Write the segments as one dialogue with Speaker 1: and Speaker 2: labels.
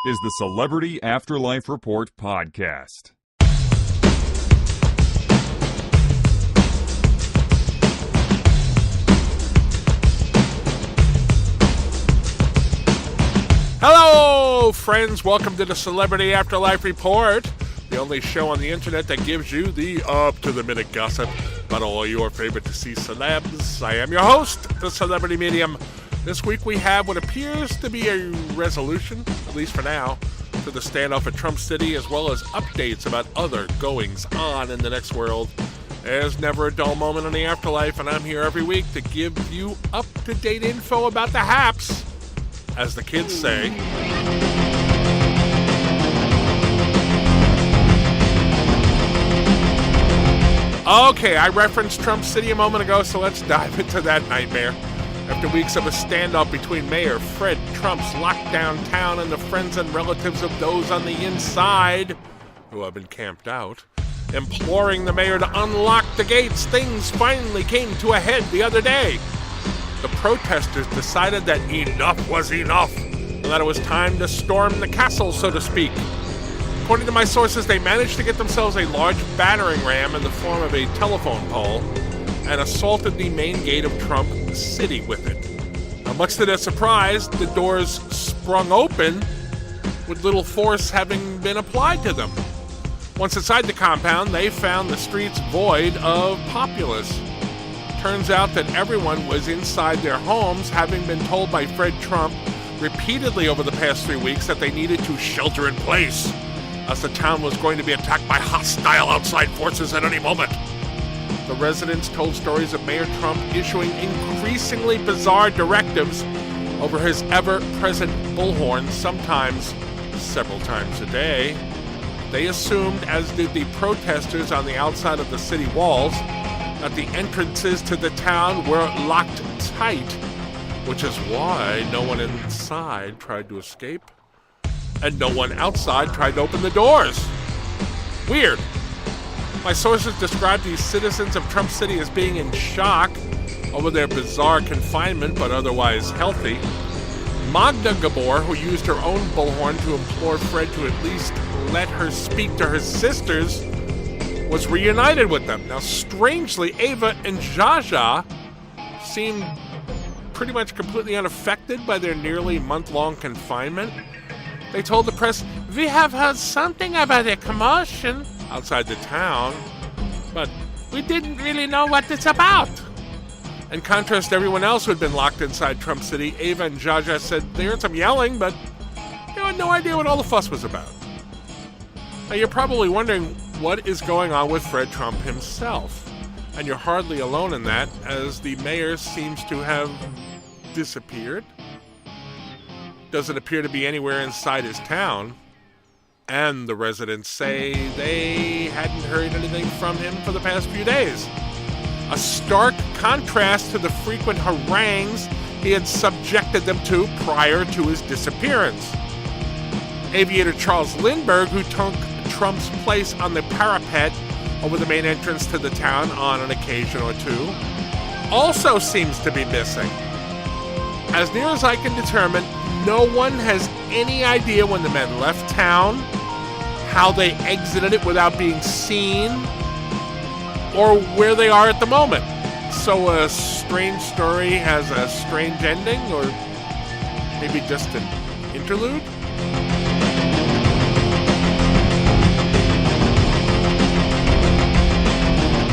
Speaker 1: is the Celebrity Afterlife Report podcast.
Speaker 2: Hello, friends. Welcome to the Celebrity Afterlife Report, the only show on the internet that gives you the up-to-the-minute gossip about all your favorite-to-see celebs. I am your host, the Celebrity Medium. This week we have what appears to be a resolution, at least for now, to the standoff at Trump City, as well as updates about other goings-on in the next world. There's never a dull moment in the afterlife, and I'm here every week to give you up-to-date info about the haps, as the kids say. Okay, I referenced Trump City a moment ago, so let's dive into that nightmare. After weeks of a standoff between Mayor Fred Trump's lockdown town and the friends and relatives of those on the inside, who have been camped out, imploring the mayor to unlock the gates, things finally came to a head the other day. The protesters decided that enough was enough, and that it was time to storm the castle, so to speak. According to my sources, they managed to get themselves a large battering ram in the form of a telephone pole and assaulted the main gate of Trump City with it. Now, much to their surprise, the doors sprung open with little force having been applied to them. Once inside the compound, they found the streets void of populace. Turns out that everyone was inside their homes, having been told by Fred Trump repeatedly over the past 3 weeks that they needed to shelter in place, as the town was going to be attacked by hostile outside forces at any moment. The residents told stories of Mayor Trump issuing increasingly bizarre directives over his ever-present bullhorn, sometimes several times a day. They assumed, as did the protesters on the outside of the city walls, that the entrances to the town were locked tight, which is why no one inside tried to escape, and no one outside tried to open the doors. Weird. My sources describe these citizens of Trump City as being in shock over their bizarre confinement, but otherwise healthy. Magda Gabor, who used her own bullhorn to implore Fred to at least let her speak to her sisters, was reunited with them. Now, strangely, Ava and Jaja seemed pretty much completely unaffected by their nearly month-long confinement. They told the press, "We have heard something about a commotion outside the town, but we didn't really know what it's about." In contrast to everyone else who had been locked inside Trump City, Ava and Jaja said they heard some yelling, but they had no idea what all the fuss was about. Now, you're probably wondering what is going on with Fred Trump himself, and you're hardly alone in that, as the mayor seems to have disappeared. Doesn't appear to be anywhere inside his town, and the residents say they hadn't heard anything from him for the past few days. A stark contrast to the frequent harangues he had subjected them to prior to his disappearance. Aviator Charles Lindbergh, who took Trump's place on the parapet over the main entrance to the town on an occasion or two, also seems to be missing. As near as I can determine, no one has any idea when the men left town, how they exited it without being seen, or where they are at the moment. So a strange story has a strange ending, or maybe just an interlude?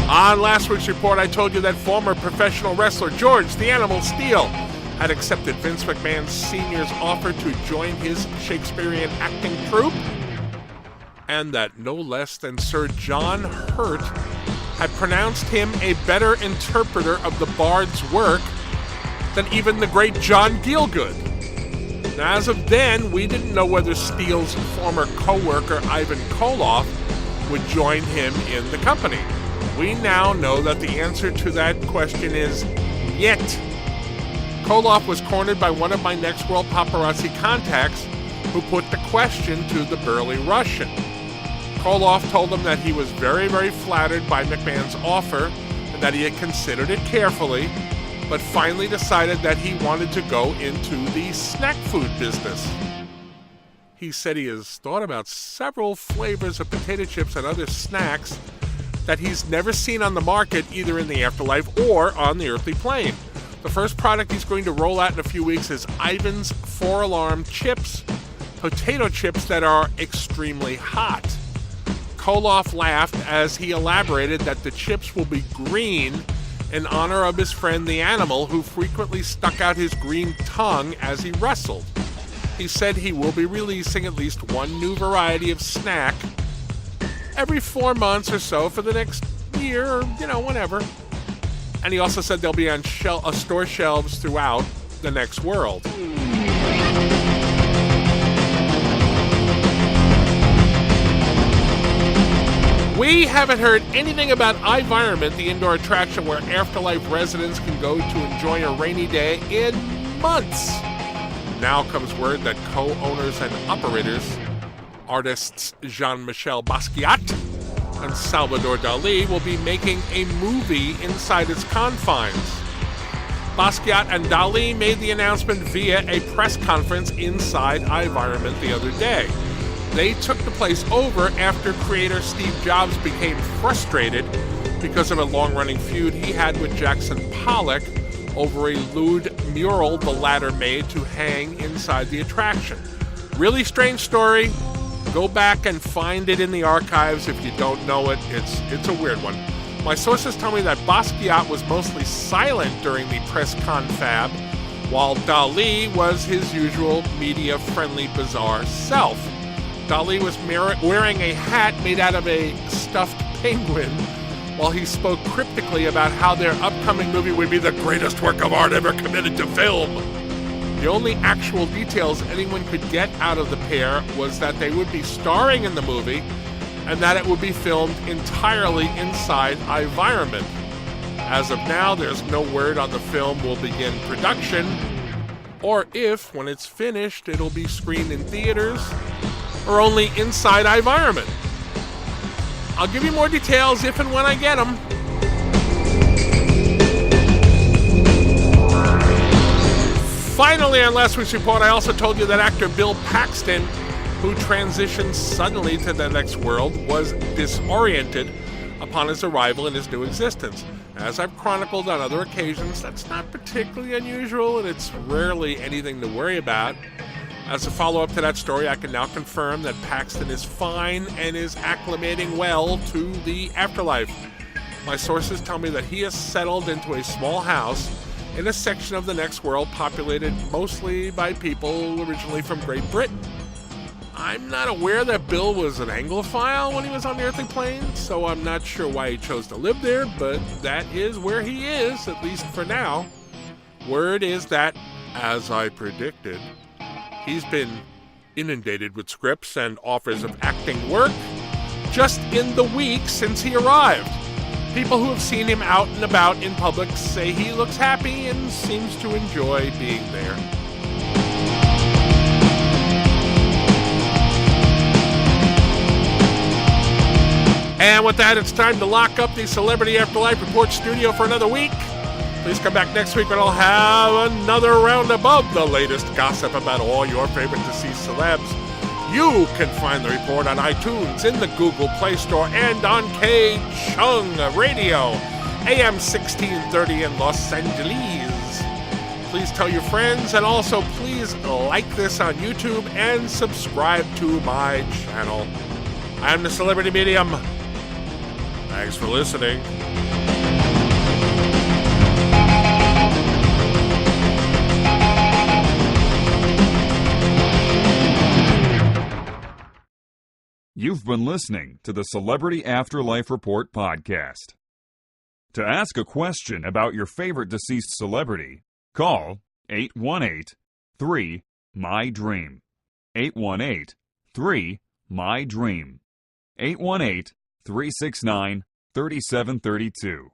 Speaker 2: On last week's report, I told you that former professional wrestler George the Animal Steele had accepted Vince McMahon Sr.'s offer to join his Shakespearean acting troupe, and that no less than Sir John Hurt had pronounced him a better interpreter of the bard's work than even the great John Gielgud. Now, as of then, we didn't know whether Steele's former co-worker Ivan Koloff would join him in the company. We now know that the answer to that question is yet. Koloff was cornered by one of my Next World paparazzi contacts, who put the question to the burly Russian. Koloff told him that he was very, very flattered by McMahon's offer and that he had considered it carefully, but finally decided that he wanted to go into the snack food business. He said he has thought about several flavors of potato chips and other snacks that he's never seen on the market, either in the afterlife or on the earthly plane. The first product he's going to roll out in a few weeks is Ivan's 4-alarm chips, potato chips that are extremely hot. Koloff laughed as he elaborated that the chips will be green in honor of his friend the animal, who frequently stuck out his green tongue as he wrestled. He said he will be releasing at least one new variety of snack every 4 months or so for the next year, or, whenever. And he also said they'll be on store shelves throughout the next world. We haven't heard anything about iVironment, the indoor attraction where Afterlife residents can go to enjoy a rainy day, in months. Now comes word that co-owners and operators, artists Jean-Michel Basquiat and Salvatore Dali, will be making a movie inside its confines. Basquiat and Dali made the announcement via a press conference inside iVironment the other day. They took the place over after creator Steve Jobs became frustrated because of a long-running feud he had with Jackson Pollock over a lewd mural the latter made to hang inside the attraction. Really strange story. Go back and find it in the archives if you don't know it. It's a weird one. My sources tell me that Basquiat was mostly silent during the press confab, while Dali was his usual media-friendly, bizarre self. Dali was wearing a hat made out of a stuffed penguin, while he spoke cryptically about how their upcoming movie would be the greatest work of art ever committed to film. The only actual details anyone could get out of the pair was that they would be starring in the movie and that it would be filmed entirely inside iVironment. As of now, there's no word on the film will begin production, or if, when it's finished, it'll be screened in theaters or only inside iVironment. I'll give you more details if and when I get them. Finally, on last week's report, I also told you that actor Bill Paxton, who transitioned suddenly to the next world, was disoriented upon his arrival in his new existence. As I've chronicled on other occasions, that's not particularly unusual, and it's rarely anything to worry about. As a follow-up to that story, I can now confirm that Paxton is fine and is acclimating well to the afterlife. My sources tell me that he has settled into a small house in a section of the next world populated mostly by people originally from Great Britain. I'm not aware that Bill was an Anglophile when he was on the earthly plane, so I'm not sure why he chose to live there, but that is where he is, at least for now. Word is that, as I predicted, he's been inundated with scripts and offers of acting work just in the week since he arrived. People who have seen him out and about in public say he looks happy and seems to enjoy being there. And with that, it's time to lock up the Celebrity Afterlife Report studio for another week. Please come back next week when I'll have another round above the latest gossip about all your favorite deceased celebs. You can find the report on iTunes, in the Google Play Store, and on K-Chung Radio, AM 1630 in Los Angeles. Please tell your friends, and also please like this on YouTube and subscribe to my channel. I'm the Celebrity Medium. Thanks for listening.
Speaker 1: You've been listening to the Celebrity Afterlife Report podcast. To ask a question about your favorite deceased celebrity, call 818-3-MY-DREAM. 818-3-MY-DREAM. 818-369-3732.